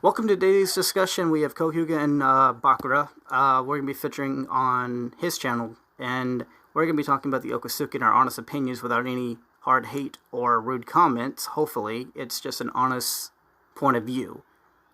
Welcome to today's discussion. We have Co.Hyuga and Bakura. We're going to be featuring on his channel, and we're going to be talking about the Okatsuki and our honest opinions without any hard hate or rude comments. Hopefully, it's just an honest point of view.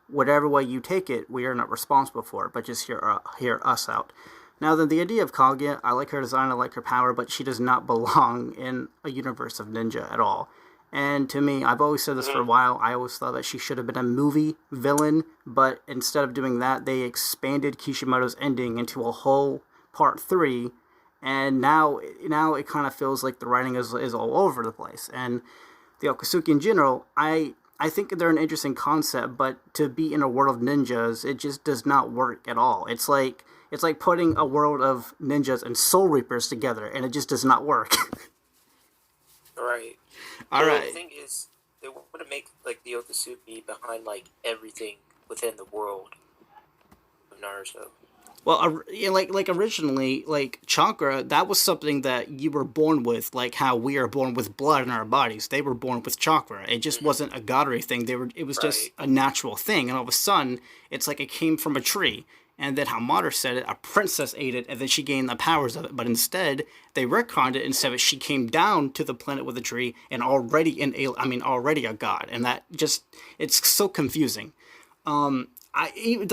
Whatever way you take it, we are not responsible for it, but just hear us out. Now, then, the idea of Kaguya, I like her design, I like her power, but she does not belong in a universe of ninja at all. And to me, I've always said this for a while, I always thought that she should have been a movie villain, but instead of doing that, they expanded Kishimoto's ending into a whole part 3, and now it kind of feels like the writing is all over the place. And the Okatsuki in general, I think they're an interesting concept, but to be in a world of ninjas, it just does not work at all. It's like putting a world of ninjas and soul reapers together, and it just does not work. Right. All right. The thing is, they want to make like the Okatsuki behind like everything within the world of Naruto. Well, like originally, like chakra, that was something that you were born with, like how we are born with blood in our bodies. They were born with chakra. It just wasn't a godly thing. It was just a natural thing. And all of a sudden, it's like it came from a tree. And then how Mater said it, a princess ate it, and then she gained the powers of it. But instead, they retconned it and said that she came down to the planet with a tree and already already a god. And that just, it's so confusing. The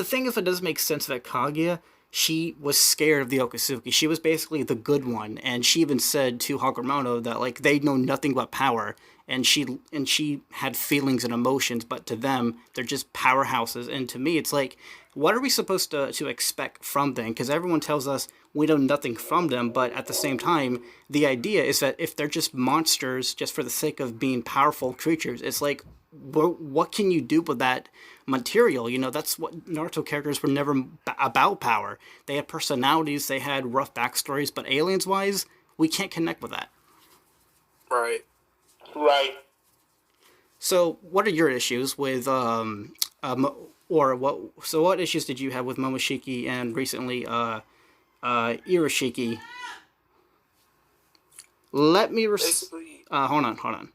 thing is, it does make sense that Kaguya, she was scared of the Okatsuki. She was basically the good one, and she even said to Hagoromoto that like they know nothing but power, and she had feelings and emotions, but to them they're just powerhouses. And to me, it's like, what are we supposed to expect from them? Because everyone tells us we know nothing from them, but at the same time, the idea is that if they're just monsters, just for the sake of being powerful creatures, it's like, what can you do with that material? You know, that's what Naruto characters were never about power. They had personalities, they had rough backstories, but aliens-wise, we can't connect with that. Right. Right. So, what are your issues with what issues did you have with Momoshiki and recently Irashiki? Let me hold on.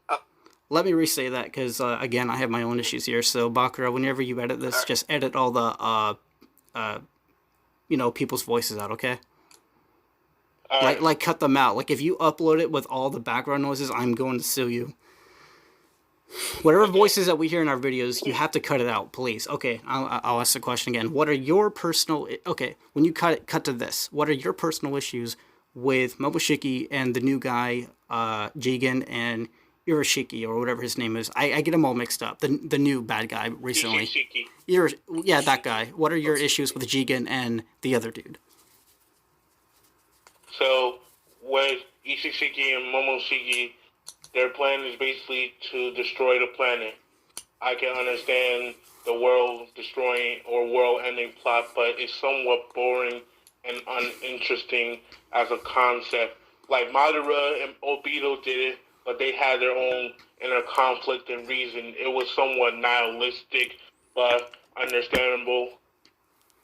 Let me re-say that, because again, I have my own issues here. So Bakura, whenever you edit this, just edit all the people's voices out, okay? Like cut them out. Like if you upload it with all the background noises, I'm going to sue you. Whatever voices that we hear in our videos, you have to cut it out, please. Okay, I'll ask the question again. What are your personal... Okay, when you cut to this, what are your personal issues with Momoshiki and the new guy, Jigen, and Irashiki, or whatever his name is? I get them all mixed up. The new bad guy recently. Yeah, that guy. What are your issues with Jigen and the other dude? So, with Ishishiki and Momoshiki, their plan is basically to destroy the planet. I can understand the world destroying or world ending plot, but it's somewhat boring and uninteresting as a concept. Like Madara and Obito did it, but they had their own inner conflict and reason. It was somewhat nihilistic, but understandable.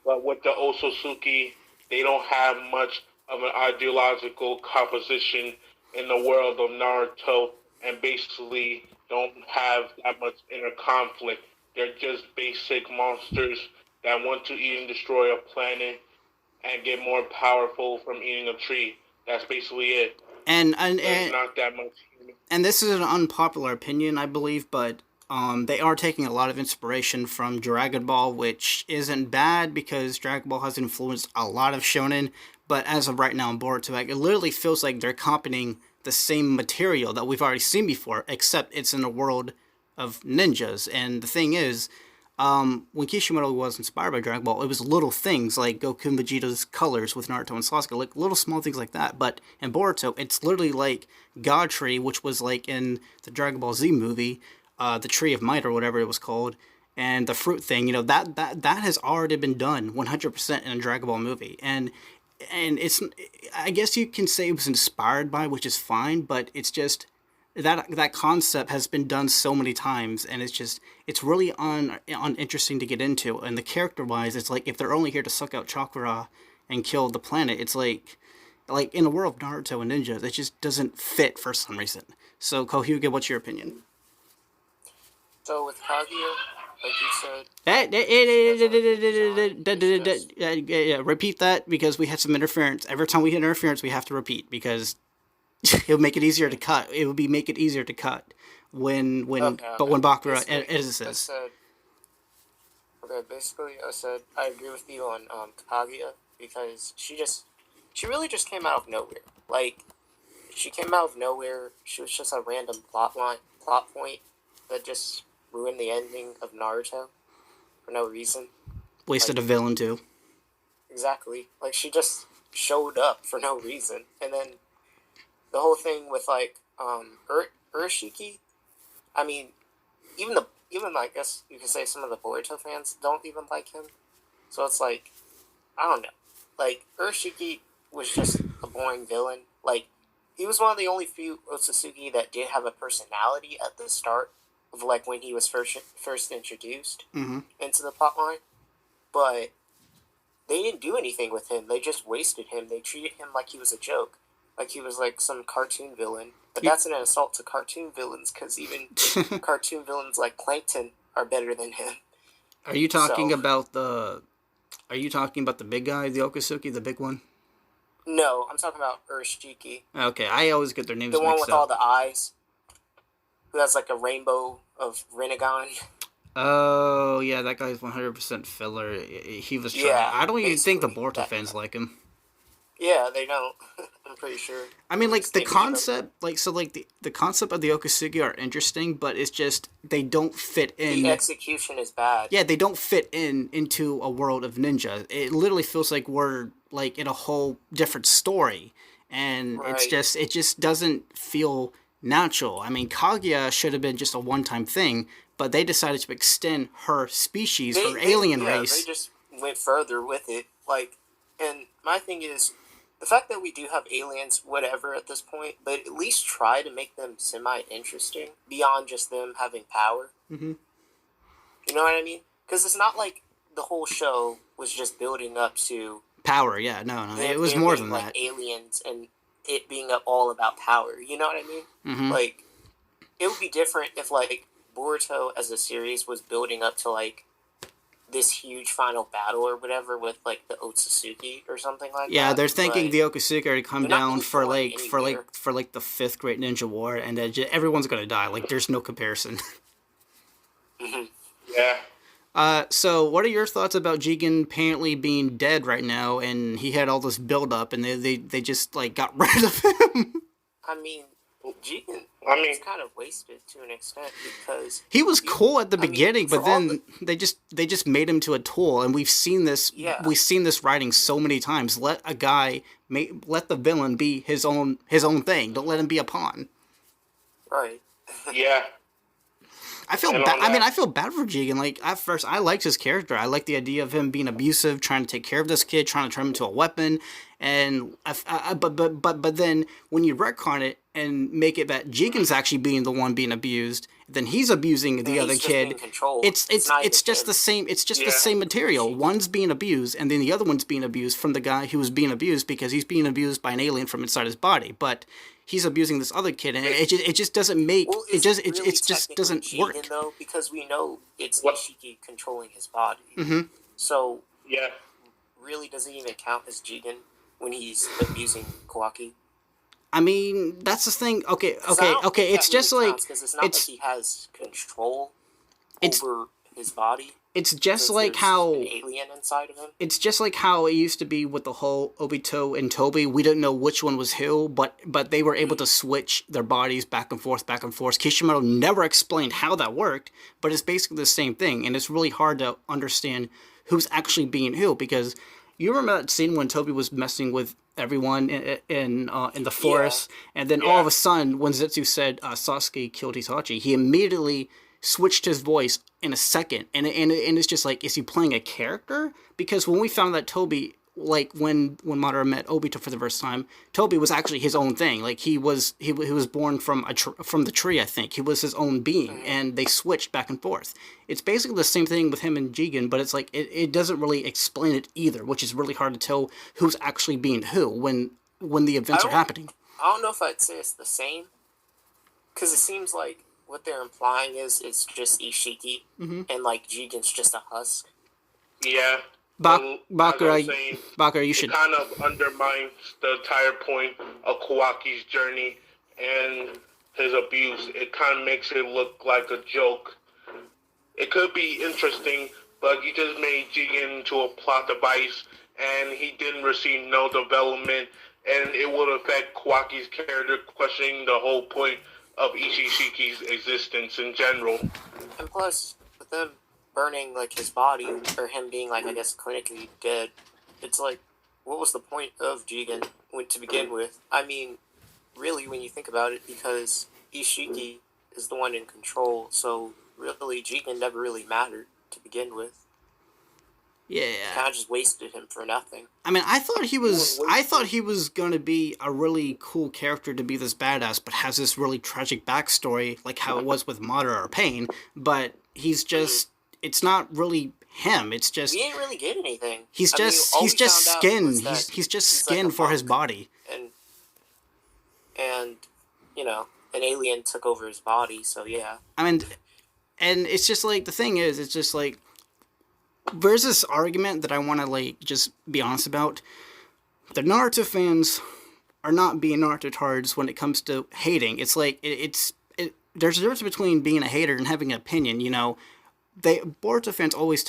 But with the Otsutsuki, they don't have much of an ideological composition in the world of Naruto, and basically don't have that much inner conflict. They're just basic monsters that want to eat and destroy a planet and get more powerful from eating a tree. That's basically it. And not that much. And this is an unpopular opinion, I believe, but they are taking a lot of inspiration from Dragon Ball, which isn't bad because Dragon Ball has influenced a lot of shonen. But as of right now in Boruto, it literally feels like they're copying the same material that we've already seen before, except it's in a world of ninjas. And the thing is, when Kishimoto was inspired by Dragon Ball, it was little things like Goku and Vegeta's colors with Naruto and Sasuke, like little small things like that. But in Boruto, it's literally like God Tree, which was like in the Dragon Ball Z movie, the Tree of Might or whatever it was called, and the fruit thing. You know, that has already been done 100% in a Dragon Ball movie, and it's, I guess you can say it was inspired by, which is fine, but it's just that concept has been done so many times, and it's really uninteresting to get into. And the character wise, it's like if they're only here to suck out chakra and kill the planet, it's like in a world of Naruto and ninjas, it just doesn't fit for some reason. So Co.Hyuga, what's your opinion? So with Kaguya, like you said. Repeat that because we had some interference. Every time we hit interference, we have to repeat because it'll make it easier to cut. It would make it easier to cut when Bakura edits this. Basically, I said I agree with you on Kaguya because she really just came out of nowhere. Like, she came out of nowhere. She was just a random plot point that just ruined the ending of Naruto for no reason. Wasted a villain too. Exactly. Like, she just showed up for no reason, and then the whole thing with like Urashiki. I mean, even I guess you could say some of the Boruto fans don't even like him. So it's like, I don't know. Like, Urashiki was just a boring villain. Like, he was one of the only few Otsutsuki that did have a personality at the start of, like, when he was first introduced into the plotline. But they didn't do anything with him. They just wasted him. They treated him like he was a joke. Like he was, like, some cartoon villain. But that's an assault to cartoon villains, because even cartoon villains like Plankton are better than him. Are you talking about the big guy, the Okatsuki, the big one? No, I'm talking about Urashiki. Okay, I always get their names mixed up. The one with all the eyes, who has like a rainbow of Rinnegan. Oh yeah, that guy's 100% filler. He was trying. Yeah, I don't even think the Boruto fans like him. Yeah, they don't. I'm pretty sure. I mean, like, the concept, the concept of the Okatsuki are interesting, but it's just, they don't fit in. The execution is bad. Yeah, they don't fit into a world of ninja. It literally feels like we're, like, in a whole different story, and it just doesn't feel natural. I mean, Kaguya should have been just a one-time thing, but they decided to extend her species, her alien race. They just went further with it, like, and my thing is, the fact that we do have aliens, whatever, at this point, but at least try to make them semi-interesting, beyond just them having power. Mm-hmm. You know what I mean? Because it's not like the whole show was just building up to... power, yeah, no, it was more than like that. Aliens, and it being all about power, you know what I mean? Mm-hmm. Like, it would be different if, like, Boruto as a series was building up to, like, this huge final battle or whatever with like the Otsutsuki or something like that. Yeah, they're thinking the Okatsuki are to come down for the 5th Great Ninja War, and then everyone's gonna die. Like, there's no comparison. Mm-hmm. Yeah. So what are your thoughts about Jigen apparently being dead right now, and he had all this build up, and they just like got rid of him? I mean, Jigen is kind of wasted to an extent, because he was cool at the beginning, but then they just made him to a tool, and we've seen this. Yeah. We've seen this writing so many times. Let the villain be his own thing. Don't let him be a pawn. Right. Yeah. I feel bad. I mean, I feel bad for Jigen. Like, at first, I liked his character. I liked the idea of him being abusive, trying to take care of this kid, trying to turn him into a weapon. And but then when you retcon it and make it that Jigen's actually being the one being abused, then he's abusing the other kid. It's just the same. It's just the same material. One's being abused, and then the other one's being abused from the guy who was being abused because he's being abused by an alien from inside his body. But he's abusing this other kid, and it just doesn't make it just doesn't work. Jigen, though, because we know it's Ishiki controlling his body. Mm-hmm. So yeah, really, does it even count as Jigen when he's abusing Kawaki? I mean, that's the thing. Okay. It's just really like because it's not like he has control over his body. It's just like how an alien inside of him. It's just like how it used to be with the whole Obito and Toby. We didn't know which one was who, but they were able to switch their bodies back and forth. Kishimoto never explained how that worked, but it's basically the same thing, and it's really hard to understand who's actually being who, because you remember that scene when Toby was messing with everyone in the forest, and then all of a sudden, when Zetsu said Sasuke killed Itachi, he immediately switched his voice in a second, and it's just like, is he playing a character? Because when we found that Toby, like when Madara met Obito for the first time, Toby was actually his own thing. Like he was born from the tree, I think. He was his own being, and they switched back and forth. It's basically the same thing with him and Jigen, but it's like it doesn't really explain it either, which is really hard to tell who's actually being who when the events are happening. I don't know if I'd say it's the same, because it seems like what they're implying is it's just Ishiki, and like Jigen's just a husk. Yeah. Bakura, you it should. kind of undermines the entire point of Kawaki's journey and his abuse. It kind of makes it look like a joke. It could be interesting, but you just made Jigen into a plot device, and he didn't receive no development, and it would affect Kawaki's character, questioning the whole point of Ishishiki's existence in general. And plus, with them burning like his body, or him being like, I guess, clinically dead, it's like, what was the point of Jigen to begin with? I mean, really, when you think about it, because Ishiki is the one in control, so really, Jigen never really mattered to begin with. Yeah. Kind of just wasted him for nothing. I mean, I thought he was going to be a really cool character to be this badass, but has this really tragic backstory, like how it was with Madara or Pain. But he's just, it's not really him. It's just we didn't really get anything. He's just skin. He's just skin like for his body. And you know, an alien took over his body. So yeah. I mean, and it's just like the thing is, it's just like. There's this argument that I want to, like, just be honest about. The Naruto fans are not being Naruto tards when it comes to hating. It's like, there's a difference between being a hater and having an opinion, you know. Boruto fans always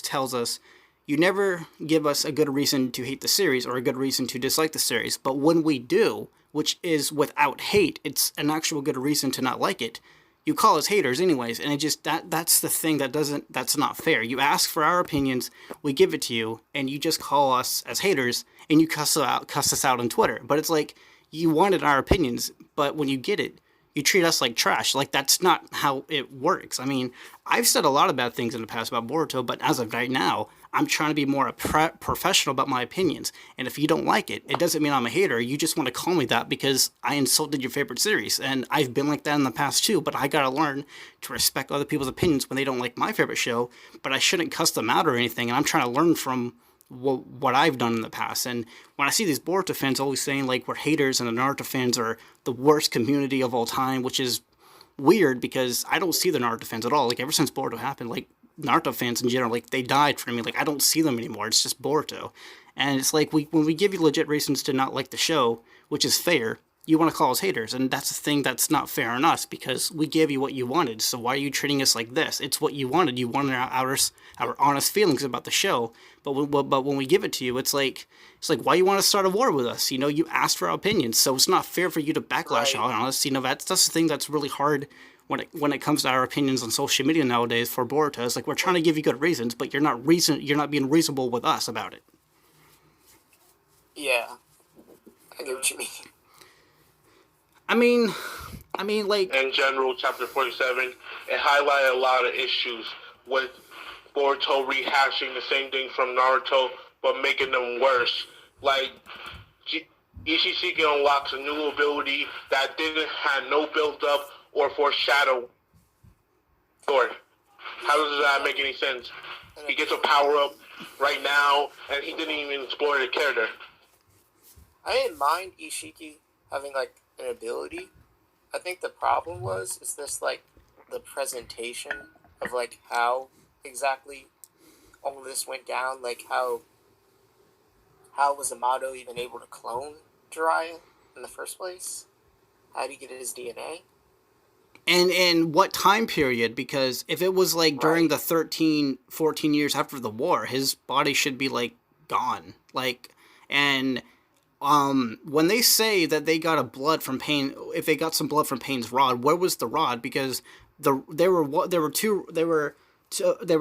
tells us, you never give us a good reason to hate the series or a good reason to dislike the series. But when we do, which is without hate, it's an actual good reason to not like it. You call us haters anyways, and it just that's the thing that's not fair. You ask for our opinions, we give it to you, and you just call us as haters, and you cuss us out on Twitter. But it's like, you wanted our opinions, but when you get it, you treat us like trash. Like, that's not how it works. I mean, I've said a lot of bad things in the past about Boruto, but as of right now, I'm trying to be more professional about my opinions. And if you don't like it, it doesn't mean I'm a hater. You just want to call me that because I insulted your favorite series. And I've been like that in the past too, but I gotta learn to respect other people's opinions when they don't like my favorite show, but I shouldn't cuss them out or anything. And I'm trying to learn from what I've done in the past. And when I see these Boruto fans always saying, like, we're haters and the Naruto fans are the worst community of all time, which is weird because I don't see the Naruto fans at all. Like, ever since Boruto happened, like, Naruto fans in general, like, they died for me. Like, I don't see them anymore. It's just Boruto. And it's like, when we give you legit reasons to not like the show, which is fair, you want to call us haters. And that's the thing that's not fair on us because we gave you what you wanted. So why are you treating us like this? It's what you wanted. You wanted our honest feelings about the show. But when we give it to you, it's like, why you want to start a war with us? You know, you asked for our opinions. So it's not fair for you to backlash on us. You know, that's the thing that's really hard when it comes to our opinions on social media nowadays for Boruto. It's like, we're trying to give you good reasons, but you're not being reasonable with us about it. Yeah, I get what you mean. I mean, like, in general, chapter 47, it highlighted a lot of issues with Boruto rehashing the same thing from Naruto, but making them worse. Like, Ishishiki unlocks a new ability that didn't have no build-up or foreshadow. Or, how does that make any sense? He gets a power-up right now, and he didn't even explore the character. I didn't mind Ishiki having, like, an ability. I think the problem is this, like, the presentation of, like, how exactly all of this went down. Like, how was Amato even able to clone Jiraiya in the first place? How did he get his DNA? And what time period? Because if it was, like, during the 13, 14 years after the war, his body should be, like, gone. Like, and when they say that they got if they got some blood from Pain's rod, where was the rod? Because there were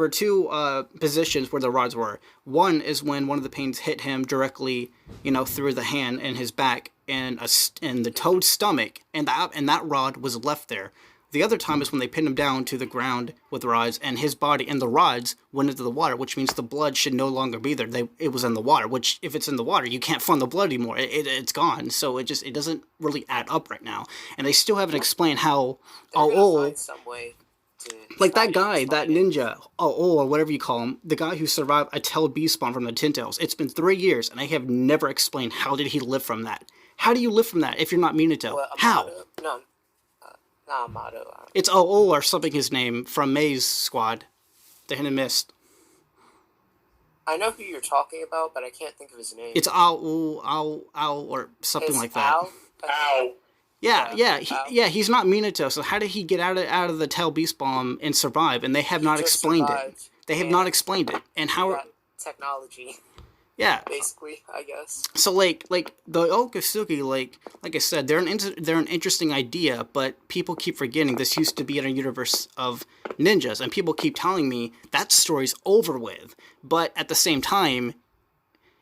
two positions where the rods were. One is when one of the Pains hit him directly, you know, through the hand and his back and the Toad's stomach, and that rod was left there. The other time is when they pinned him down to the ground with rods, and his body and the rods went into the water, which means the blood should no longer be there. It was in the water, which, if it's in the water, you can't find the blood anymore. It's gone. So it doesn't really add up right now. And they still haven't explained how find some way to like that guy, that ninja, or whatever you call him, the guy who survived a Tel B spawn from the Tintails. It's been 3 years, and I have never explained how did he live from that. How do you live from that if you're not Minato? Well, How? Amato. It's OO or something. His name from May's squad, the Hidden Mist. I know who you're talking about, but I can't think of his name. It's Ao or something like that. Ow. He's not Minato. So how did he get out of the Tail Beast Bomb and survive? And they have not explained it. They have not explained it. And how technology. Yeah. Basically, I guess. So like the Okatsuki, like I said, they're an interesting idea, but people keep forgetting this used to be in a universe of ninjas, and people keep telling me that story's over with. But at the same time,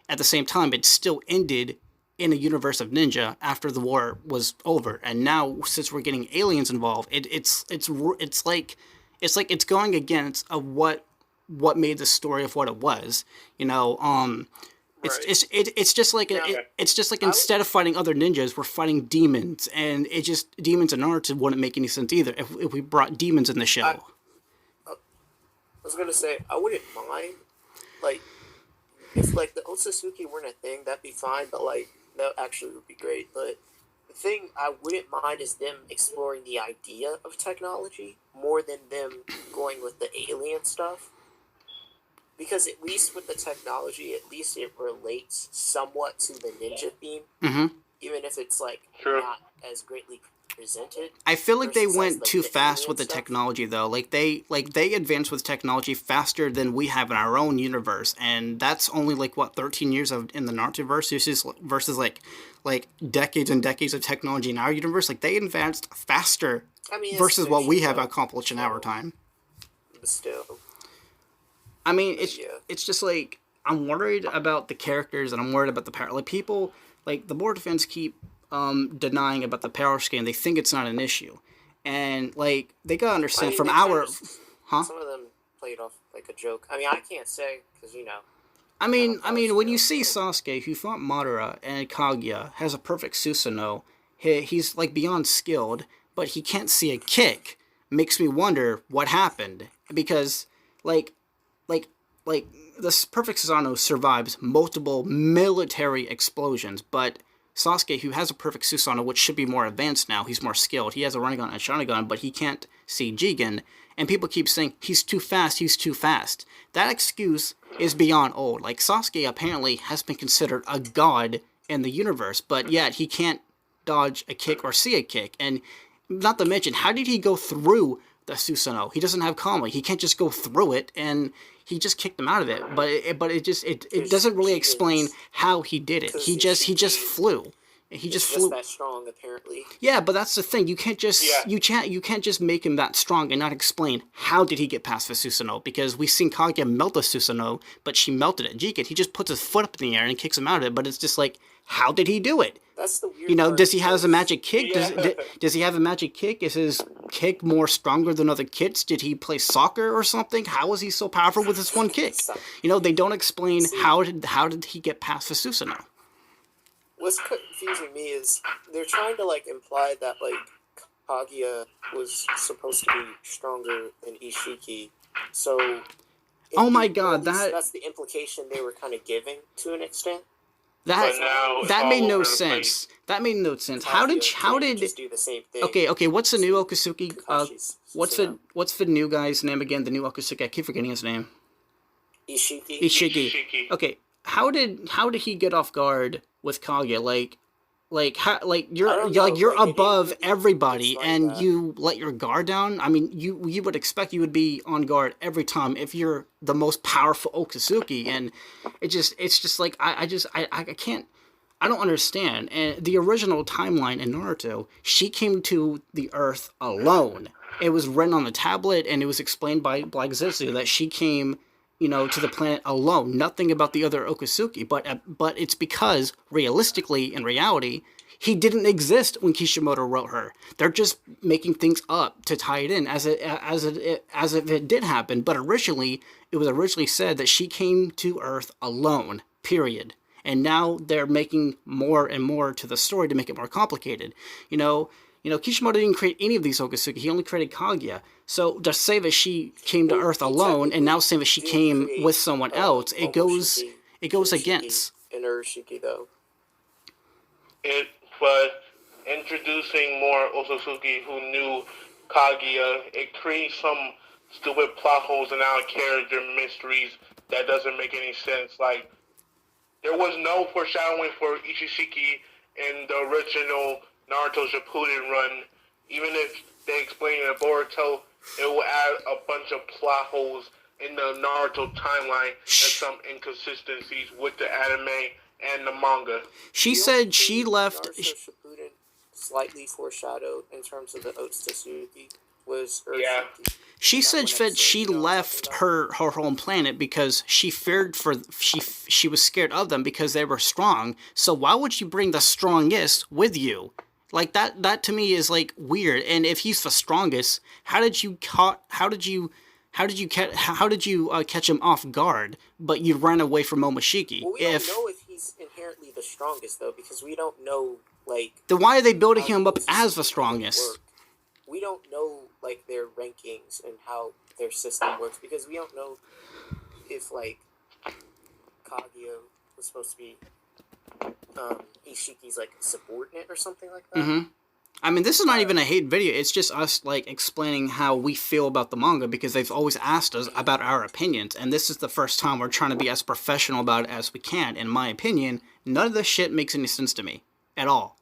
it still ended in a universe of ninja after the war was over, and now since we're getting aliens involved, it's like it's going against what made the story of what it was, you know. It's just like instead of fighting other ninjas, we're fighting demons, and demons and Naruto wouldn't make any sense either if we brought demons in the show. I was gonna say I wouldn't mind, like, if like the Otsutsuki weren't a thing, that'd be fine, but like that actually would be great. But the thing I wouldn't mind is them exploring the idea of technology more than them going with the alien stuff. Because at least with the technology, at least it relates somewhat to the ninja theme, even if it's like not as greatly presented. I feel like they went like too the fast with the stuff. Technology, though. Like they advanced with technology faster than we have in our own universe, and that's only like what 13 years in the Naruto verse versus like decades and decades of technology in our universe. Like they advanced faster versus what we have accomplished in our time. But still. I mean, it's just like I'm worried about the characters and I'm worried about the power. Like people, like the board fans keep denying about the power scan. They think it's not an issue, and like they gotta understand from our, Some of them played off like a joke. I mean, I can't say because you know. I mean, when you see Sasuke, who fought Madara and Kaguya, has a perfect Susanoo, he's like beyond skilled, but he can't see a kick. Makes me wonder what happened because like this perfect Susanoo survives multiple military explosions, but Sasuke, who has a perfect Susanoo, which should be more advanced now, he's more skilled. He has a Rinnegan and a Sharingan, but he can't see Jigen, and people keep saying he's too fast. That excuse is beyond old. Like Sasuke apparently has been considered a god in the universe, but yet he can't dodge a kick or see a kick. And not to mention, how did he go through the Susanoo? He doesn't have Kama. He can't just go through it, and he just kicked him out of it. But it doesn't really explain how he did it. He just flew. He just flew. That strong, apparently. Yeah, but that's the thing. You can't just you can't just make him that strong and not explain how did he get past the Susanoo, because we've seen Kaguya melt the Susanoo, but she melted it. Jigen, he just puts his foot up in the air and kicks him out of it. But it's just like, how did he do it? That's the weird. You know, part does he have a magic kick? Yeah. Does he have a magic kick? Is his kick more stronger than other kits? Did he play soccer or something? How is he so powerful with his one kick? You know, they don't explain how did he get past the Susanoo. What's confusing me is they're trying to like imply that like Kaguya was supposed to be stronger than Ishiki. So oh my god, that's the implication they were kind of giving to an extent. That made no sense. That made no sense. How did just do the same thing? Okay, what's the new Okatsuki? What's the new guy's name again? The new Okatsuki. I keep forgetting his name. Ishiki. Okay, how did he get off guard with Kaguya? You're above everybody and you let your guard down. I mean, you would expect you would be on guard every time if you're the most powerful Okatsuki, and it's just like I can't. I don't understand. And the original timeline in Naruto, she came to the Earth alone. It was written on the tablet, and it was explained by Black Zetsu that she came, you know, to the planet alone. Nothing about the other Okatsuki, but it's because realistically, in reality, he didn't exist when Kishimoto wrote her. They're just making things up to tie it in as if it did happen. But originally, it was originally said that she came to Earth alone. Period. And now they're making more and more to the story to make it more complicated. You know, Kishimoto didn't create any of these Okatsuki. He only created Kaguya. So to say that she came to Earth alone, and now saying that she came with someone else, it goes against. In Urashiki, though. But introducing more Otsutsuki who knew Kaguya. It creates some stupid plot holes and out of character mysteries that doesn't make any sense. Like, there was no foreshadowing for Ishishiki in the original Naruto Shippuden run. Even if they explain it in Boruto, it will add a bunch of plot holes in the Naruto timeline and some inconsistencies with the anime and the manga. She said she left. Naruto Shippuden slightly foreshadowed in terms of the Otsutsuki was Urshiki. Yeah. She said that she left her home planet because she feared for she was scared of them because they were strong. So why would you bring the strongest with you? Like that to me is like weird. And if he's the strongest, how did you catch him off guard? But you ran away from Momoshiki. Well, we don't know if he's inherently the strongest though, because we don't know like. Then why are they building him up as the strongest? We don't know like their rankings and how their system works because we don't know if like Kaguya was supposed to be Ishiki's like subordinate or something like that. Mm-hmm. I mean, this is not even a hate video. It's just us like explaining how we feel about the manga because they've always asked us about our opinions, and this is the first time we're trying to be as professional about it as we can. In my opinion, none of this shit makes any sense to me at all.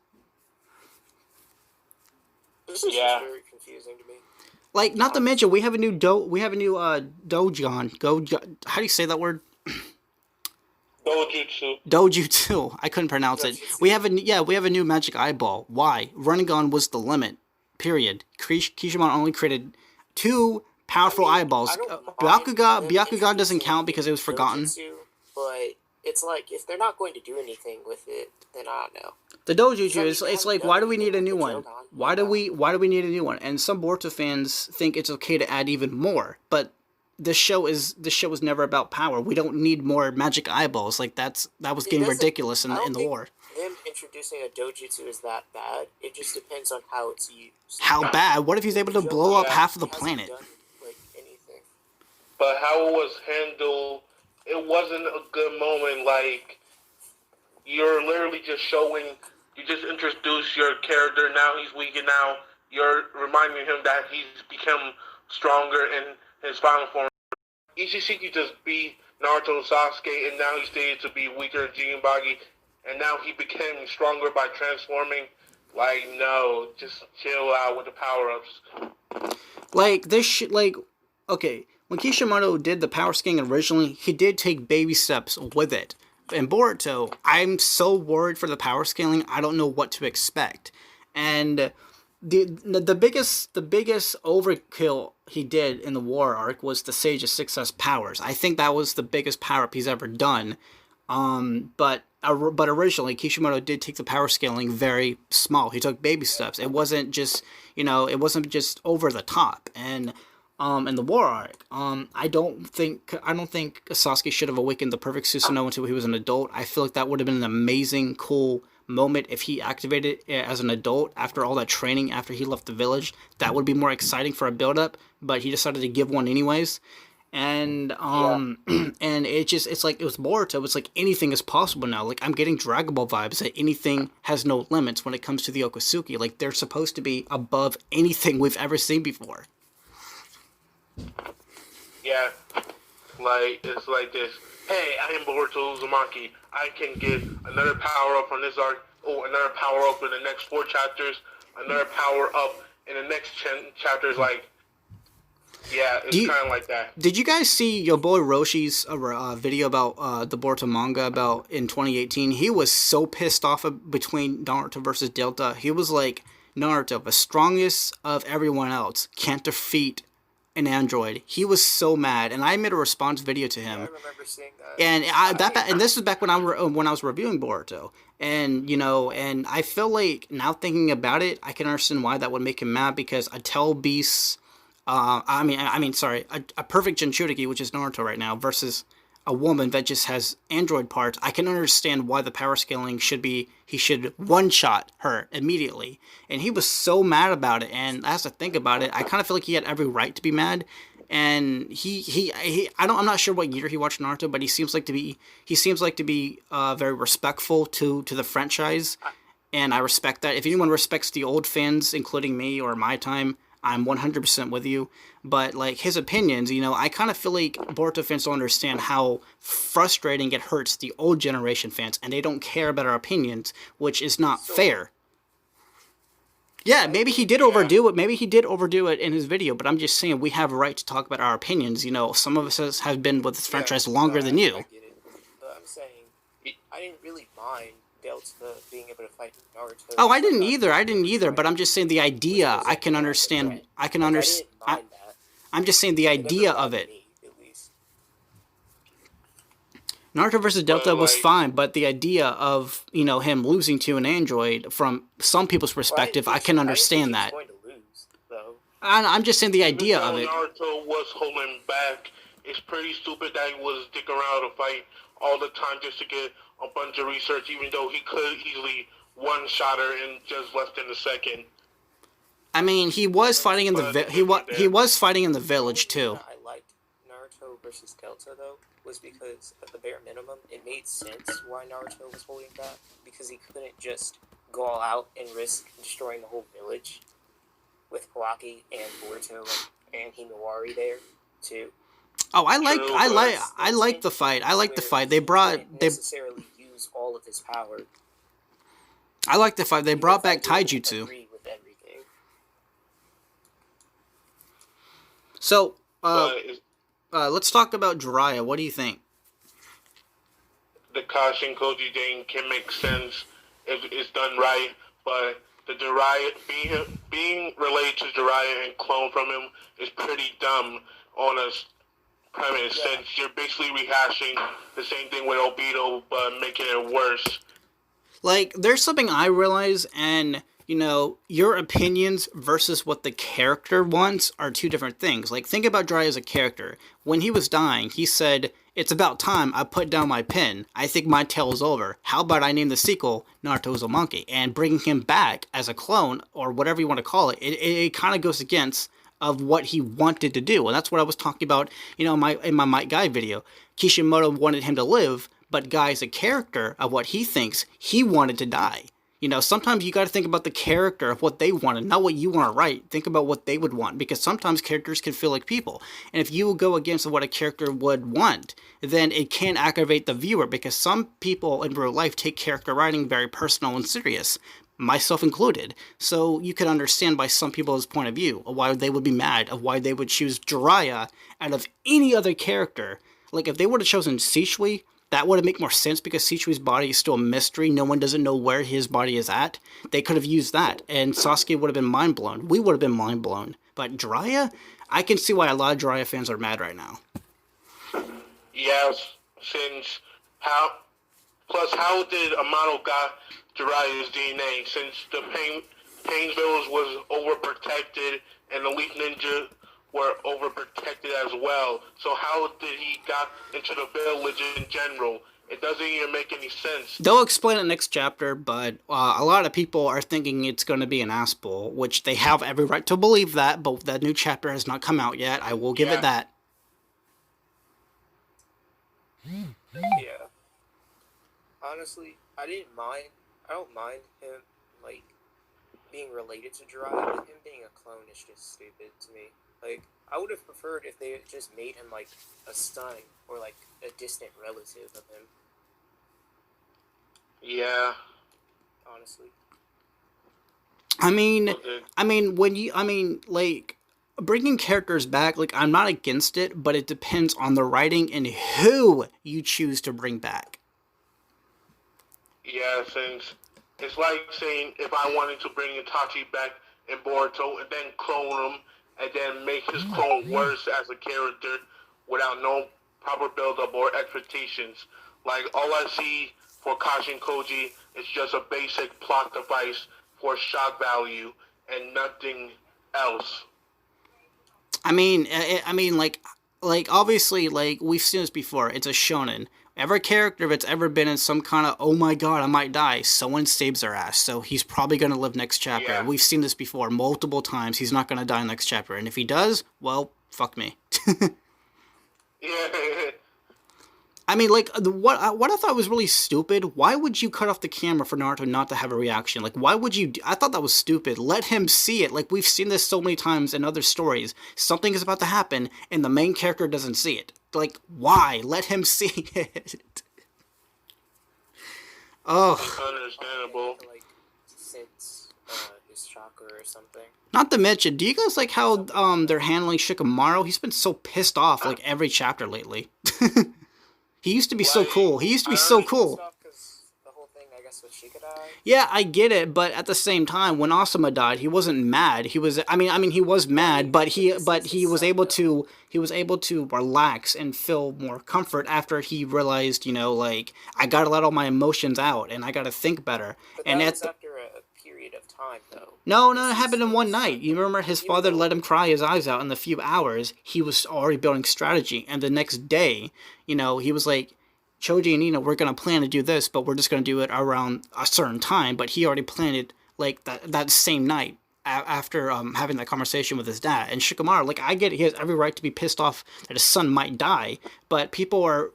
This is just very confusing to me. Like, not to mention, we have a new dojon. How do you say that word? Dojutsu. I couldn't pronounce it. We have a new magic eyeball. Why? Rinnegan was the limit. Period. Kishiman only created 2 powerful eyeballs. Byakugan doesn't count because it was forgotten. Dojutsu, but it's like if they're not going to do anything with it, then I don't know. The Dojutsu is it's like, why do we need a new one? Why do we need a new one? And some Boruto fans think it's okay to add even more, but this show is never about power. We don't need more magic eyeballs. Like that was getting ridiculous in the war. Them introducing a dojutsu is that bad. It just depends on how it's used. How bad? What if he's able to blow up half of the planet? Done, like, anything. But how it was handled, it wasn't a good moment. Like, you're literally just showing, you just introduce your character, now he's weak, and now you're reminding him that he's become stronger in his final form. Ishishiki just beat Naruto and Sasuke, and now he's stated to be weaker in Jigen, and now he became stronger by transforming. Like, no, just chill out with the power-ups. Like, this shit, like, okay, when Kishimoto did the power scaling originally, he did take baby steps with it. In Boruto, I'm so worried for the power scaling, I don't know what to expect. And the biggest overkill he did in the war arc was the Sage of Success powers. I think that was the biggest power-up he's ever done. But originally, Kishimoto did take the power scaling very small. He took baby steps. It wasn't just, over the top. And in the war arc, I don't think Sasuke should have awakened the perfect Susanoo until he was an adult. I feel like that would have been an amazing, cool moment if he activated it as an adult after all that training after he left the village. That would be more exciting for a build-up, but he decided to give one anyways. And and it's like it was Boruto. It's like anything is possible now. Like, I'm getting Dragon Ball vibes that anything has no limits when it comes to the Okatsuki. Like, they're supposed to be above anything we've ever seen before. Yeah, like, it's like this. Hey, I am Boruto Uzumaki. I can get another power-up on this arc. Oh, another power-up in the next 4 chapters. Another power-up in the next 10 chapters. Like, yeah, it's kind of like that. Did you guys see your boy Roshi's video about the Boruto manga about in 2018? He was so pissed off between Naruto versus Delta. He was like, Naruto, the strongest of everyone else, can't defeat an android. He was so mad, and I made a response video to him. I remember seeing that. And this was back when I was reviewing Boruto, and and I feel like now thinking about it, I can understand why that would make him mad, because a tail beast, a perfect Jinchuriki, which is Naruto right now, versus a woman that just has android parts. I can understand why the power scaling should be he should one-shot her immediately. And he was so mad about it, and as I think about it, I kind of feel like he had every right to be mad. And I'm not sure what year he watched Naruto, but he seems like to be very respectful to the franchise. and I respect that. If anyone respects the old fans, including me or my time, I'm 100% with you. But like his opinions, I kind of feel like Boruto fans don't understand how frustrating it hurts the old generation fans, and they don't care about our opinions, which is not fair. Yeah, maybe he did overdo it. Maybe he did overdo it in his video, but I'm just saying we have a right to talk about our opinions. Some of us have been with this franchise longer than you. I get it. But I'm saying I didn't really mind Delta being able to fight Naruto. Oh, I didn't either. But I'm just saying the idea. I can understand. I can understand. I'm just saying the idea of it. Naruto versus Delta was fine, but the idea of him losing to an android, from some people's perspective, I can understand that. I'm just saying the idea of it. Naruto was holding back. It's pretty stupid that he was sticking around to fight all the time just to get a bunch of research, even though he could easily one-shot her in just less than a second. I mean, he was fighting in the he was fighting in the village too. I liked Naruto versus Delta though was because at the bare minimum it made sense why Naruto was holding back, because he couldn't just go all out and risk destroying the whole village with Kawaki and Boruto and Himawari there too. Oh, I like the fight. I like the fight. They necessarily use all of his power. I like the fight. They brought back taijutsu. So, let's talk about Jiraiya. What do you think? The Kashin Koji thing can make sense if it's done right, but the Jiraiya being related to Jiraiya and clone from him is pretty dumb on a premise, since you're basically rehashing the same thing with Obito, but making it worse. Like, there's something I realize, and your opinions versus what the character wants are two different things. Like, think about Jiraiya as a character. When he was dying, he said, "It's about time I put down my pen. I think my tale is over. How about I name the sequel Naruto Uzumaki?" And bringing him back as a clone, or whatever you want to call it, it kind of goes against of what he wanted to do. And that's what I was talking about, in my Might Guy video. Kishimoto wanted him to live, but Guy's a character of what he thinks. He wanted to die. Sometimes you got to think about the character of what they wanted, not what you want to write. Think about what they would want, because sometimes characters can feel like people. And if you go against what a character would want, then it can aggravate the viewer, because some people in real life take character writing very personal and serious, myself included. So you can understand by some people's point of view of why they would be mad, of why they would choose Jiraiya out of any other character. Like, if they would have chosen Shishui, that would have made more sense, because Shishui's body is still a mystery. No one doesn't know where his body is at. They could have used that, and Sasuke would have been mind blown. We would have been mind blown. But Jiraiya, I can see why a lot of Jiraiya fans are mad right now. Yes, since how did Amano got Jiraiya's DNA? Since the Pain Village was overprotected and the Elite Ninja were overprotected as well. So how did he got into the village in general? It doesn't even make any sense. They'll explain it next chapter, but a lot of people are thinking it's going to be an Aspel, which they have every right to believe that, but that new chapter has not come out yet. I will give it that. Yeah. Honestly, I don't mind him, like, being related to Jiraiya, but him being a clone is just stupid to me. Like, I would have preferred if they just made him, like, a son or, like, a distant relative of him. Yeah. Honestly. Like, bringing characters back, like, I'm not against it, but it depends on the writing and who you choose to bring back. Yeah, since it's like saying if I wanted to bring Itachi back in Boruto and then clone him and then make his clone worse as a character without no proper build-up or expectations. Like, all I see for Kashin Koji is just a basic plot device for shock value and nothing else. Like obviously, like, we've seen this before. It's a shonen. Every character that's ever been in some kind of, oh my god, I might die, someone saves their ass, so he's probably going to live next chapter. Yeah. We've seen this before multiple times. He's not going to die next chapter, and if he does, well, fuck me. Yeah. I mean, like what I thought was really stupid. Why would you cut off the camera for Naruto not to have a reaction? Like, why would you? I thought that was stupid. Let him see it. Like we've seen this so many times in other stories. Something is about to happen, and the main character doesn't see it. Like, why? Let him see it. Oh. It's understandable. Like, since his chakra or something. Not to mention, do you guys like how they're handling Shikamaru? He's been so pissed off like every chapter lately. He used to be so cool. He used to be so cool. The whole thing, I guess, with Shika died. Yeah, I get it, but at the same time, when Asuma died, he wasn't mad. He was, I mean, he was mad, but he was able to relax and feel more comfort after he realized, you know, like I gotta let all my emotions out and I gotta think better. But and that was after a period of time, though. No, it happened in one night. You remember his father let him cry his eyes out in the few hours. He was already building strategy, and the next day, you know, he was like, Choji and Ino, we're going to plan to do this, but we're just going to do it around a certain time. But he already planned it like that same night after having that conversation with his dad. And Shikamaru, like, I get it, he has every right to be pissed off that his son might die, but people are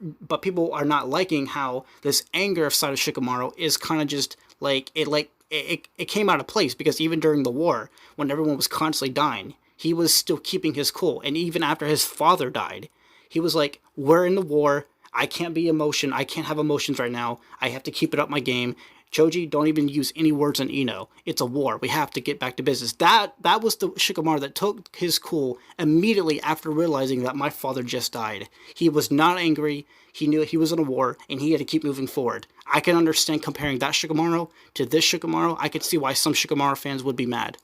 not liking how this anger side of Shikamaru is kind of just like it came out of place, because even during the war, when everyone was constantly dying, he was still keeping his cool. And even after his father died, he was like, we're in the war. I can't have emotions right now. I have to keep it up my game. Choji, don't even use any words on Ino. It's a war. We have to get back to business. That was the Shikamaru that took his cool immediately after realizing that my father just died. He was not angry. He knew he was in a war, and he had to keep moving forward. I can understand comparing that Shikamaru to this Shikamaru. I could see why some Shikamaru fans would be mad.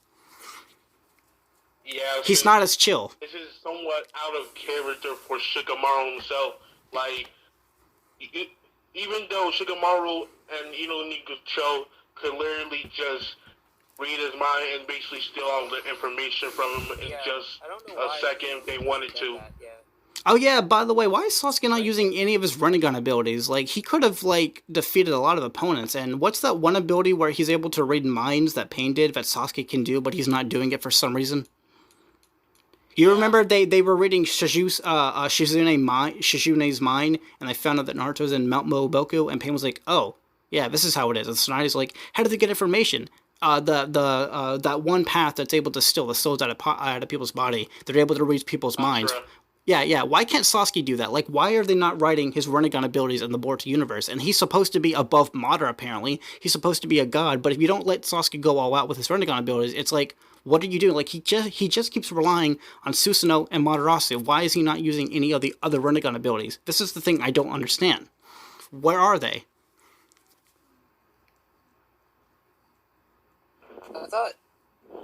Yeah, he's not as chill. This is somewhat out of character for Shikamaru himself. Like, even though Shikamaru and Nikucho could literally just read his mind and basically steal all the information from him in just a second if they wanted to. Oh yeah, by the way, why is Sasuke not using any of his Rinnegan abilities? Like, he could have, like, defeated a lot of opponents. And what's that one ability where he's able to read minds that Pain did that Sasuke can do, but he's not doing it for some reason? You remember they were reading Shizune's mind, and they found out that Naruto's in Mount Moboku, and Pain was like, oh, yeah, this is how it is. And Tsunade's like, how did they get information? That one path that's able to steal the souls out of people's body, they're able to read people's minds. Yeah, why can't Sasuke do that? Like, why are they not writing his Rinnegan abilities in the Boruto universe? And he's supposed to be above Madara, apparently. He's supposed to be a god, but if you don't let Sasuke go all out with his Rinnegan abilities, it's like, what are you doing? Like, he just keeps relying on Susanoo and Madarasu. Why is he not using any of the other Rinnegan abilities? This is the thing I don't understand. Where are they? I thought,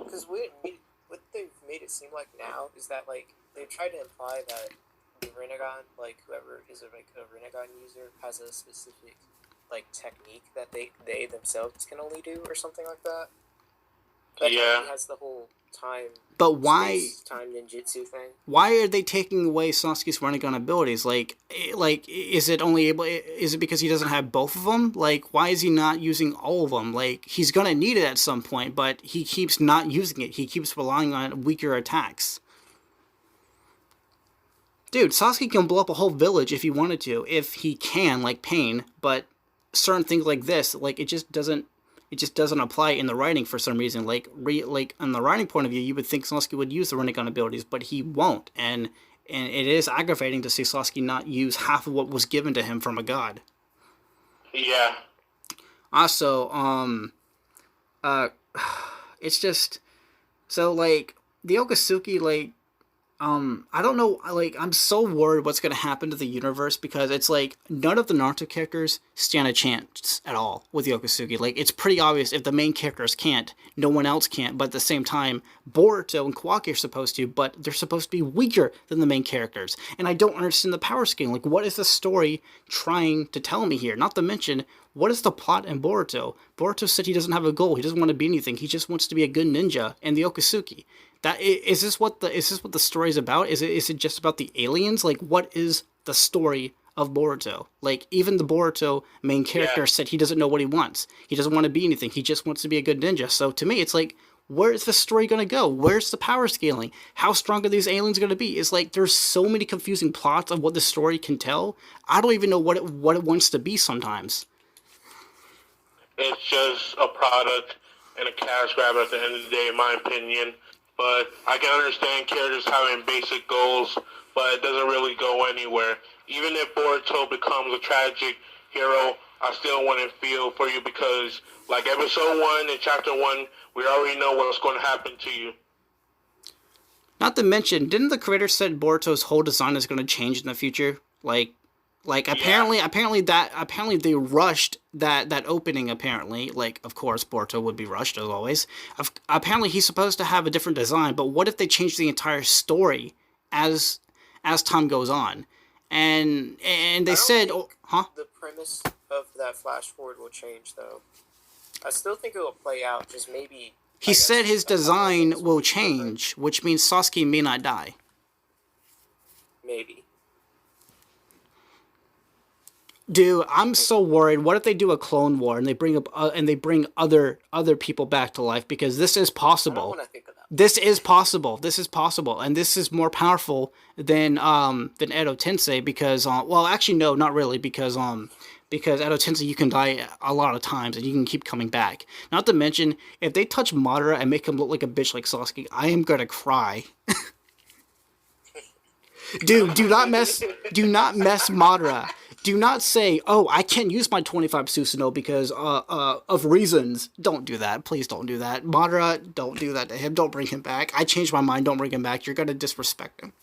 because what they've made it seem like now is that, like, they've tried to imply that the Rinnegan, like, whoever is a Rinnegan user has a specific, like, technique that they themselves can only do or something like that. But he has the whole time. But why? Time ninjutsu thing. Why are they taking away Sasuke's Rinnegan abilities? Like, is it because he doesn't have both of them? Like, why is he not using all of them? Like, he's gonna need it at some point, but he keeps not using it. He keeps relying on weaker attacks. Dude, Sasuke can blow up a whole village if he wanted to, if he can, like Pain. But certain things like this, like, it just doesn't apply in the writing for some reason. Like on the writing point of view, you would think Sasuke would use the Rinnegan abilities, but he won't. And it is aggravating to see Sasuke not use half of what was given to him from a god. Yeah. Also, it's just, so, like, the Okatsuki, like, I don't know, like, I'm so worried what's going to happen to the universe, because it's like, none of the Naruto characters stand a chance at all with the Okatsuki. Like, it's pretty obvious if the main characters can't, no one else can't, but at the same time, Boruto and Kawaki are supposed to, but they're supposed to be weaker than the main characters. And I don't understand the power scaling. Like, what is the story trying to tell me here? Not to mention, what is the plot in Boruto? Boruto said he doesn't have a goal, he doesn't want to be anything, he just wants to be a good ninja, and the Okatsuki. Is this what the story is about? Is it just about the aliens? Like, what is the story of Boruto? Like, even the Boruto main character said he doesn't know what he wants. He doesn't want to be anything. He just wants to be a good ninja. So to me, it's like, where is the story going to go? Where's the power scaling? How strong are these aliens going to be? It's like there's so many confusing plots of what the story can tell. I don't even know what it wants to be sometimes. It's just a product and a cash grab at the end of the day, in my opinion. But I can understand characters having basic goals, but it doesn't really go anywhere. Even if Boruto becomes a tragic hero, I still wouldn't feel for you because, like episode 1 and chapter 1, we already know what's going to happen to you. Not to mention, didn't the creator said Boruto's whole design is going to change in the future? Apparently they rushed that opening. Apparently, of course Boruto would be rushed as always. Apparently he's supposed to have a different design, but what if they change the entire story as time goes on? And they said, the premise of that flash forward will change though. I still think it will play out. Just maybe. He said his design will change, which means Sasuke may not die. Maybe. Dude, I'm so worried. What if they do a clone war and they bring up other people back to life? Because this is possible. I don't want to think of that. This is possible. This is possible, and this is more powerful than Edo Tensei. Because well, actually, no, not really. Because Edo Tensei you can die a lot of times and you can keep coming back. Not to mention, if they touch Madara and make him look like a bitch like Sasuke, I am gonna cry. Dude, do not mess Madara. Do not say, oh, I can't use my 25 Susanoo because of reasons. Don't do that. Please don't do that. Madara, don't do that to him. Don't bring him back. I changed my mind. Don't bring him back. You're going to disrespect him.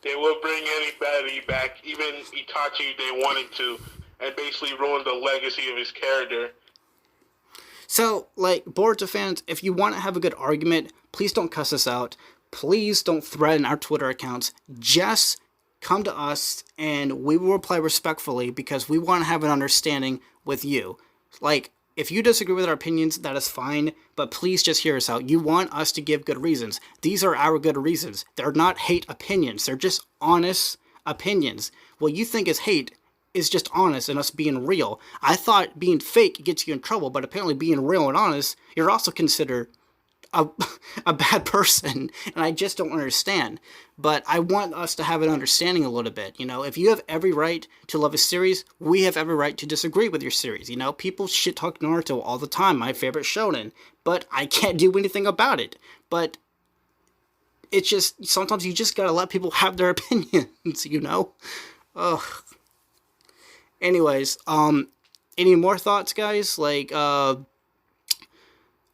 They will bring anybody back, even Itachi they wanted to, and basically ruin the legacy of his character. So, Boruto fans, if you want to have a good argument, please don't cuss us out. Please don't threaten our Twitter accounts. Just come to us and we will reply respectfully because we want to have an understanding with you. If you disagree with our opinions, that is fine, but please just hear us out. You want us to give good reasons. These are our good reasons. They're not hate opinions. They're just honest opinions. What you think is hate is just honest and us being real. I thought being fake gets you in trouble, but apparently being real and honest, you're also considered a bad person, and I just don't understand. But I want us to have an understanding a little bit. If you have every right to love a series, we have every right to disagree with your series. People shit talk Naruto all the time, my favorite shonen, but I can't do anything about it. But it's just, sometimes you just gotta let people have their opinions, Ugh. Anyways, any more thoughts, guys?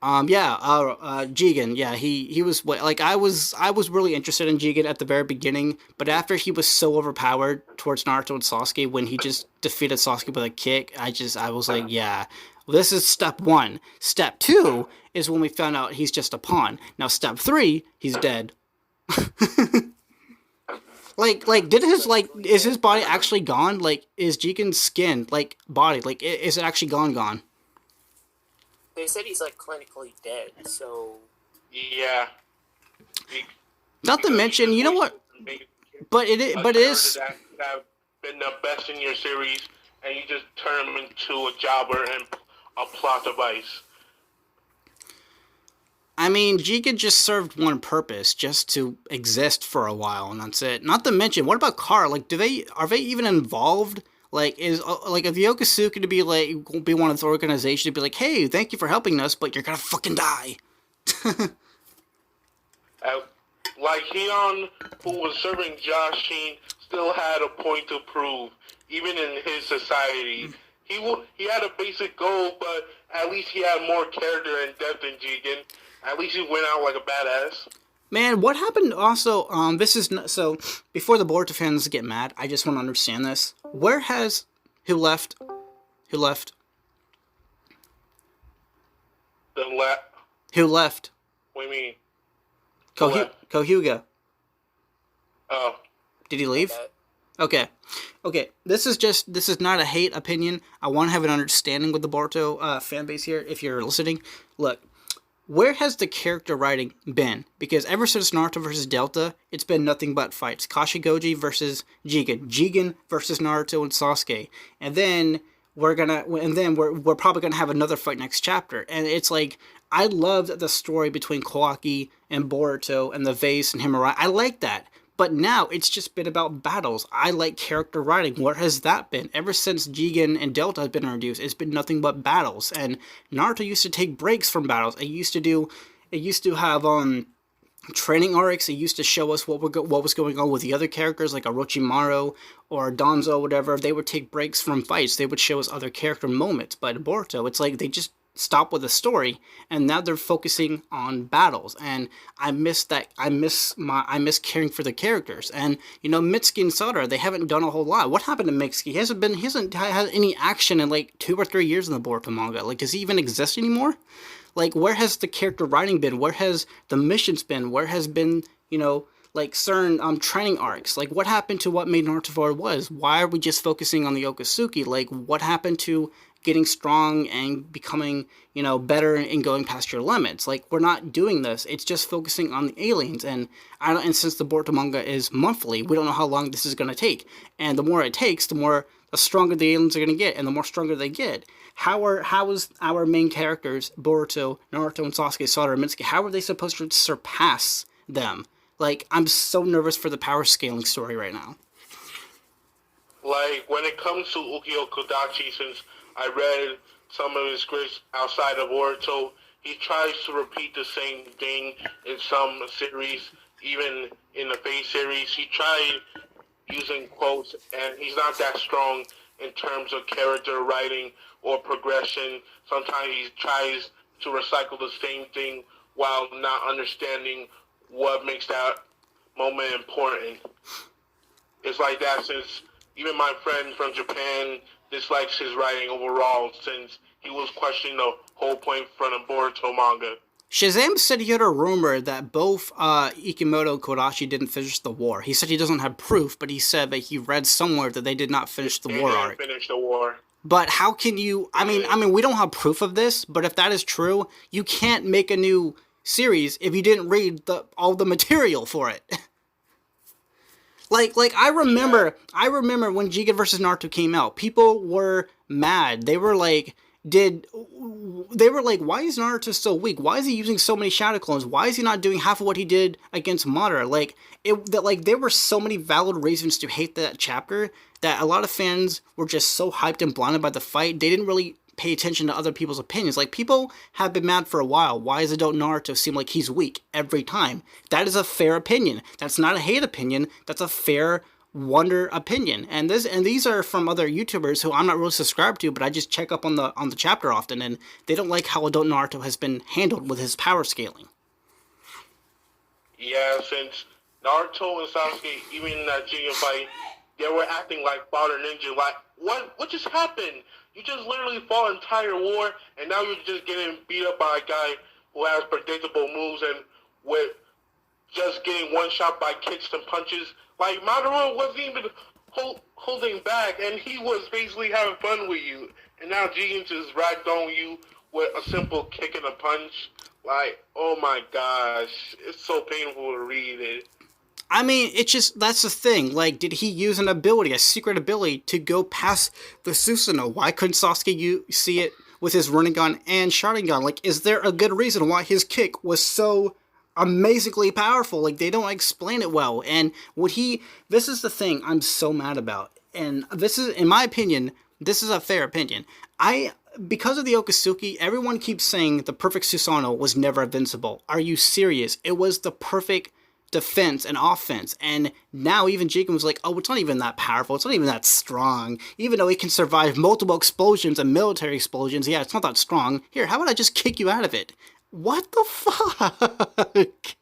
Jigen, yeah, he was I was really interested in Jigen at the very beginning, but after he was so overpowered towards Naruto and Sasuke when he just defeated Sasuke with a kick, I was like, yeah, this is step 1. Step 2 is when we found out he's just a pawn. Now step 3, he's dead. Is his body actually gone? Is Jigen's skin, body, is it actually gone? They said he's clinically dead, so yeah. Not to mention, you know what? But it is. That have been the best in your series, and you just turn him into a jobber and a plot device. I mean, Jigen just served one purpose, just to exist for a while, and that's it. Not to mention, what about Car? Are they even involved? Is the Yokosuka to be one of the organization to be like, hey, thank you for helping us, but you're gonna fucking die. Heion, who was serving Josh Sheen, still had a point to prove, even in his society. He had a basic goal, but at least he had more character and depth than Jigen. At least he went out like a badass. Man, what happened also, so, before the Boruto fans get mad, I just want to understand this. Who left? Who left? Who left? What do you mean? Co.Hyuga. Oh. Did he leave? Okay. This is not a hate opinion. I want to have an understanding with the Boruto fan base here, if you're listening. Look. Where has the character writing been? Because ever since Naruto versus Delta, it's been nothing but fights. Kashigoji versus Jigen. Jigen versus Naruto and Sasuke. And then we're probably gonna have another fight next chapter. And it's like, I loved the story between Kawaki and Boruto and the vase and Himura. I like that. But now it's just been about battles. I like character writing. Where has that been? Ever since Jigen and Delta have been introduced, it's been nothing but battles. And Naruto used to take breaks from battles. It used to have training arcs. It used to show us what was going on with the other characters, like Orochimaru or Danzo, whatever. They would take breaks from fights. They would show us other character moments. But in Boruto, it's like they just stop with the story, and now they're focusing on battles. And I miss that. I miss caring for the characters. And Mitsuki and Sada, they haven't done a whole lot. What happened to Mitsuki? He hasn't had any action in like 2 or 3 years in the Boruto manga. Like, does he even exist anymore? Like, where has the character writing been? Where has the missions been? Where has been, like certain training arcs? Like, what happened to what made Naruto what it was? Why are we just focusing on the Otsutsuki? Like, what happened to getting strong and becoming, better and going past your limits? Like, we're not doing this. It's just focusing on the aliens. And since the Boruto manga is monthly, we don't know how long this is going to take. And the more it takes, the stronger the aliens are going to get. And the more stronger they get, how is our main characters, Boruto, Naruto, and Sasuke, Sada, and Mitsuki, how are they supposed to surpass them? Like, I'm so nervous for the power scaling story right now. Like, when it comes to Ukyo Kodachi, since I read some of his scripts outside of Boruto, he tries to repeat the same thing in some series, even in the Phase series. He tried using quotes, and he's not that strong in terms of character writing or progression. Sometimes he tries to recycle the same thing while not understanding what makes that moment important. It's like that since even my friend from Japan dislikes his writing overall, since he was questioning the whole point from the Boruto manga. Shazam said he heard a rumor that both Ikimoto and Kodachi didn't finish the war. He said he doesn't have proof, but he said that he read somewhere that they did not finish the war arc. Finish the war. But how can you? I mean, we don't have proof of this. But if that is true, you can't make a new series if you didn't read all the material for it. Like I remember when Jigen versus Naruto came out, people were mad. They were like, why is Naruto so weak? Why is he using so many shadow clones? Why is he not doing half of what he did against Madara? There were so many valid reasons to hate that chapter that a lot of fans were just so hyped and blinded by the fight, they didn't really pay attention to other people's opinions. Like, people have been mad for a while. Why does adult Naruto seem like he's weak every time? That is a fair opinion. That's not a hate opinion. That's a fair wonder opinion. And these are from other YouTubers who I'm not really subscribed to, but I just check up on the chapter often, and they don't like how adult Naruto has been handled with his power scaling. Yeah, since Naruto and Sasuke, even in that Jigen fight, they were acting like father ninja. Like, what just happened? You just literally fought an entire war, and now you're just getting beat up by a guy who has predictable moves and with just getting one shot by kicks and punches. Like, Madara wasn't even holding back, and he was basically having fun with you. And now Jigen just ragdolling you with a simple kick and a punch. Like, oh my gosh, it's so painful to read it. I mean, it's just, that's the thing. Like, did he use an ability, a secret ability, to go past the Susanoo? Why couldn't Sasuke see it with his Rinnegan and Sharingan? Like, is there a good reason why his kick was so amazingly powerful? Like, they don't explain it well. And this is the thing I'm so mad about. And this is, in my opinion, this is a fair opinion. Because of the Otsutsuki, everyone keeps saying the perfect Susanoo was never invincible. Are you serious? It was the perfect defense and offense, and now even Jigen was like, oh, it's not even that powerful, it's not even that strong, even though it can survive multiple explosions and military explosions. Yeah, it's not that strong. Here, how about I just kick you out of it? What the fuck?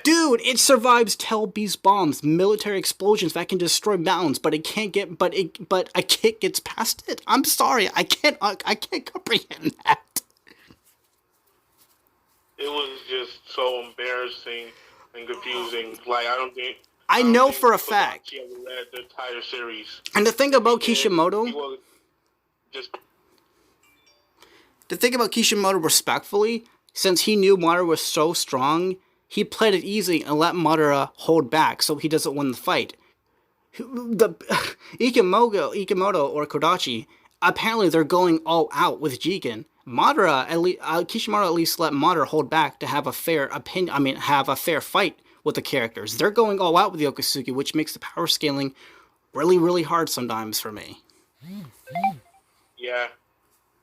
Dude, it survives Tel Beast bombs, military explosions that can destroy mountains, but it can't get, but a kick gets past it. I'm sorry, I can't comprehend that. It was just so embarrassing and confusing. Like, I know for a fact. She ever read the entire series. And the thing about Kishimoto, respectfully, since he knew Madara was so strong, he played it easy and let Madara hold back so he doesn't win the fight. the Ikemoto or Kodachi, apparently they're going all out with Jigen. Madara, at least Kishimoto at least let Madara hold back to have a fair opinion. I mean, have a fair fight with the characters. They're going all out with the Okatsuki, which makes the power scaling really, really hard sometimes for me. Yeah.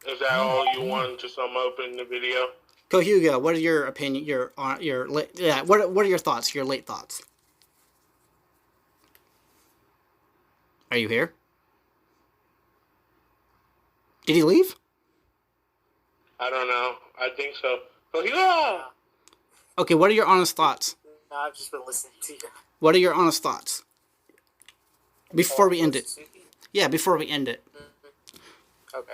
Is that all you wanted to sum up in the video? Co.Hyuga, what are your opinion? What are your thoughts? Your late thoughts? Are you here? Did he leave? I don't know. I think so. Co.Hyuga! Okay, what are your honest thoughts? No, I've just been listening to you. What are your honest thoughts? Before we end it. Yeah, before we end it. Okay.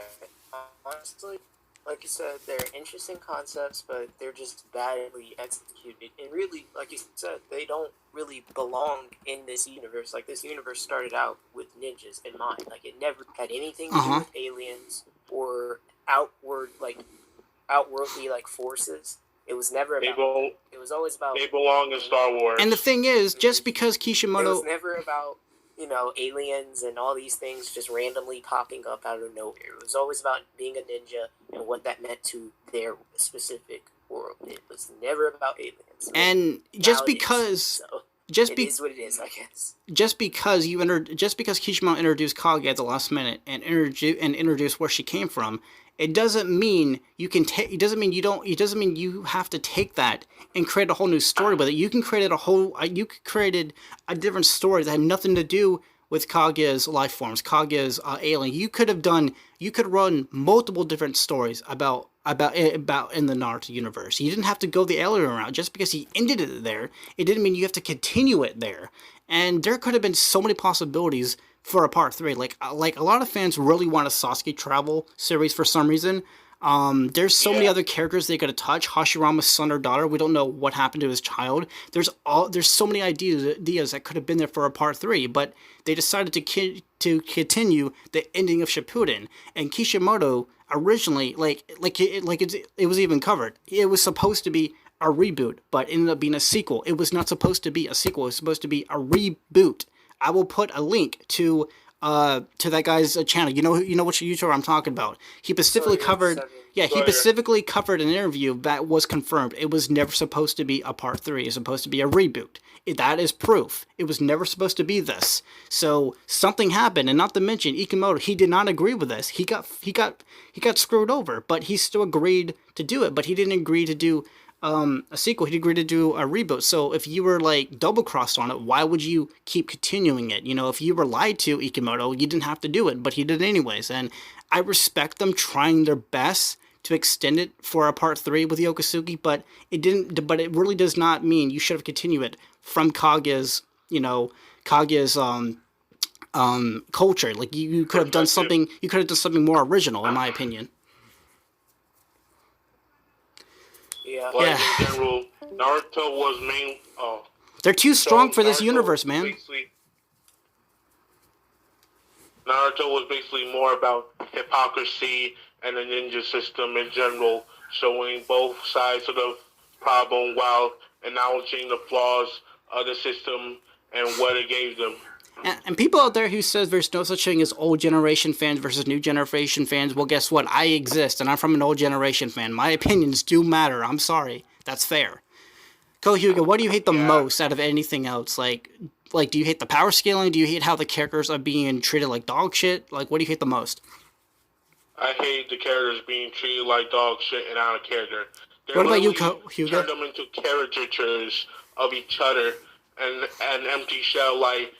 Honestly, like you said, they're interesting concepts, but they're just badly executed. And really, like you said, they don't really belong in this universe. Like, this universe started out with ninjas in mind. Like, it never had anything to do with aliens or outwardly, like, forces. It was never about... It was always about... They belong in Star Wars. And the thing is, just because Kishimoto... It was never about, aliens and all these things just randomly popping up out of nowhere. It was always about being a ninja and what that meant to their specific world. It was never about aliens. And just because... It is what it is, I guess. Just because Kishimoto introduced Kage at the last minute and introduced where she came from, it doesn't mean you can take. It doesn't mean you don't. It doesn't mean you have to take that and create a whole new story with it. You can create You created a different story that had nothing to do with Kage's life forms, Kage's alien. You could run multiple different stories about in the Naruto universe. You didn't have to go the alien route. Just because he ended it there, it didn't mean you have to continue it there. And there could have been so many possibilities for a part 3. Like a lot of fans really want a Sasuke travel series for some reason. There's so many other characters they could have touched. Hashirama's son or daughter. We don't know what happened to his child. There's so many ideas that could have been there for a part 3, but they decided to continue the ending of Shippuden. And Kishimoto originally, it was even covered. It was supposed to be a reboot, but ended up being a sequel. It was not supposed to be a sequel. It was supposed to be a reboot. I will put a link to that guy's channel. You know which YouTuber I'm talking about. He specifically covered an interview that was confirmed. It was never supposed to be a part 3. It's supposed to be a reboot. That is proof. It was never supposed to be this. So something happened, and not to mention Ikemoto, he did not agree with this. He got screwed over, but he still agreed to do it. But he didn't agree to do a sequel. He agreed to do a reboot. So if you were like double crossed on it, why would you keep continuing it? If you were lied to, Ikemoto, you didn't have to do it, but he did it anyways. And I respect them trying their best to extend it for a part 3 with the Okatsuki, but it didn't. But it really does not mean you should have continued it from Kage's culture. Like you could have done something. You could have done something more original, in my opinion. But in general, Naruto was main. They're too strong for this universe, man. Naruto was basically more about hypocrisy and the ninja system in general, showing both sides of the problem while acknowledging the flaws of the system and what it gave them. And people out there who says there's no such thing as old generation fans versus new generation fans, well, guess what? I exist, and I'm from an old generation fan. My opinions do matter. I'm sorry. That's fair. Co.Hyuga, what do you hate the most out of anything else? Like, do you hate the power scaling? Do you hate how the characters are being treated like dog shit? Like, what do you hate the most? I hate the characters being treated like dog shit and out of character. What about you, Co.Hyuga? Turn them into caricatures of each other and an empty shell. Like,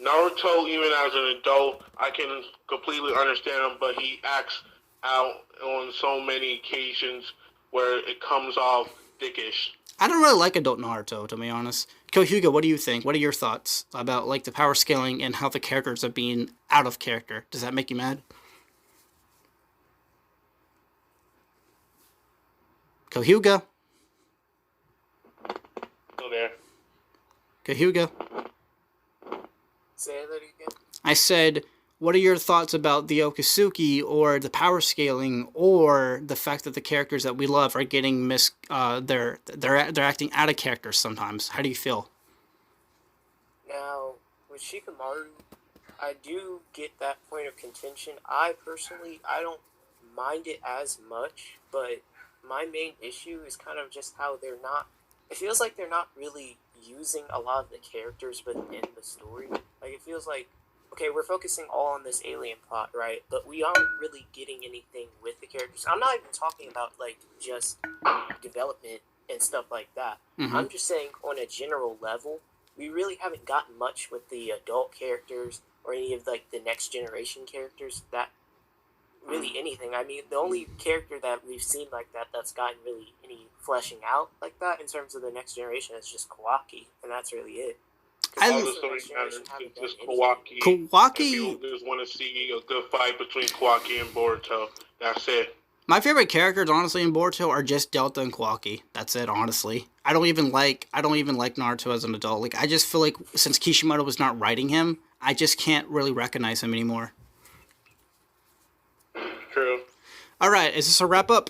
Naruto, even as an adult, I can completely understand him, but he acts out on so many occasions where it comes off dickish. I don't really like adult Naruto, to be honest. Co.Hyuga, what do you think? What are your thoughts about like the power scaling and how the characters are being out of character? Does that make you mad? Co.Hyuga? Still there. Co.Hyuga? Say that again. I said, what are your thoughts about the Okatsuki or the power scaling or the fact that the characters that we love are getting they're acting out of character sometimes? How do you feel? Now, with Shikamaru, I do get that point of contention. I personally, I don't mind it as much, but my main issue is kind of just how they're not. It feels like they're not really using a lot of the characters within the story. Like it feels like, okay, we're focusing all on this alien plot, right? But we aren't really getting anything with the characters. I'm not even talking about like just development and stuff like that. Mm-hmm. I'm just saying on a general level, we really haven't gotten much with the adult characters or any of like the next generation characters. That really anything. I mean, the only character that we've seen like that that's gotten really any fleshing out like that in terms of the next generation is just Kawaki, and that's really it. I All the story matters is just Kawaki. Kawaki. And people just want to see a good fight between Kawaki and Boruto. That's it. My favorite characters, honestly, in Boruto are just Delta and Kawaki. That's it, honestly. I don't even like Naruto as an adult. Like, I just feel like since Kishimoto was not writing him, I just can't really recognize him anymore. True. All right, is this a wrap up?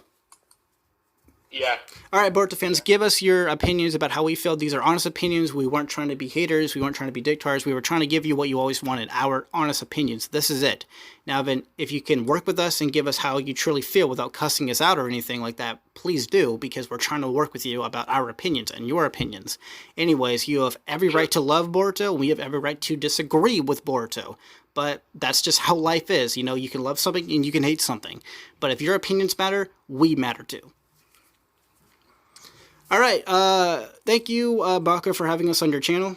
Yeah. All right, Boruto fans, give us your opinions about how we feel. These are honest opinions. We weren't trying to be haters. We weren't trying to be dictators. We were trying to give you what you always wanted, our honest opinions. This is it. Now, then, if you can work with us and give us how you truly feel without cussing us out or anything like that, please do, because we're trying to work with you about our opinions and your opinions. Anyways, you have every right to love Boruto, and we have every right to disagree with Boruto. But that's just how life is. You know, you can love something and you can hate something. But if your opinions matter, we matter too. All right. Thank you, Baka, for having us on your channel.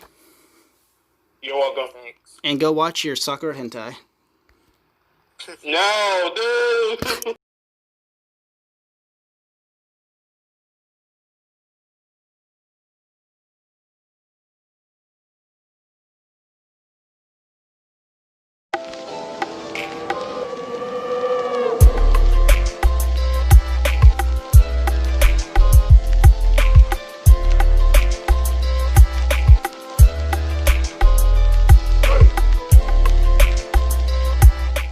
You're welcome. Thanks. And go watch your soccer hentai. No, dude.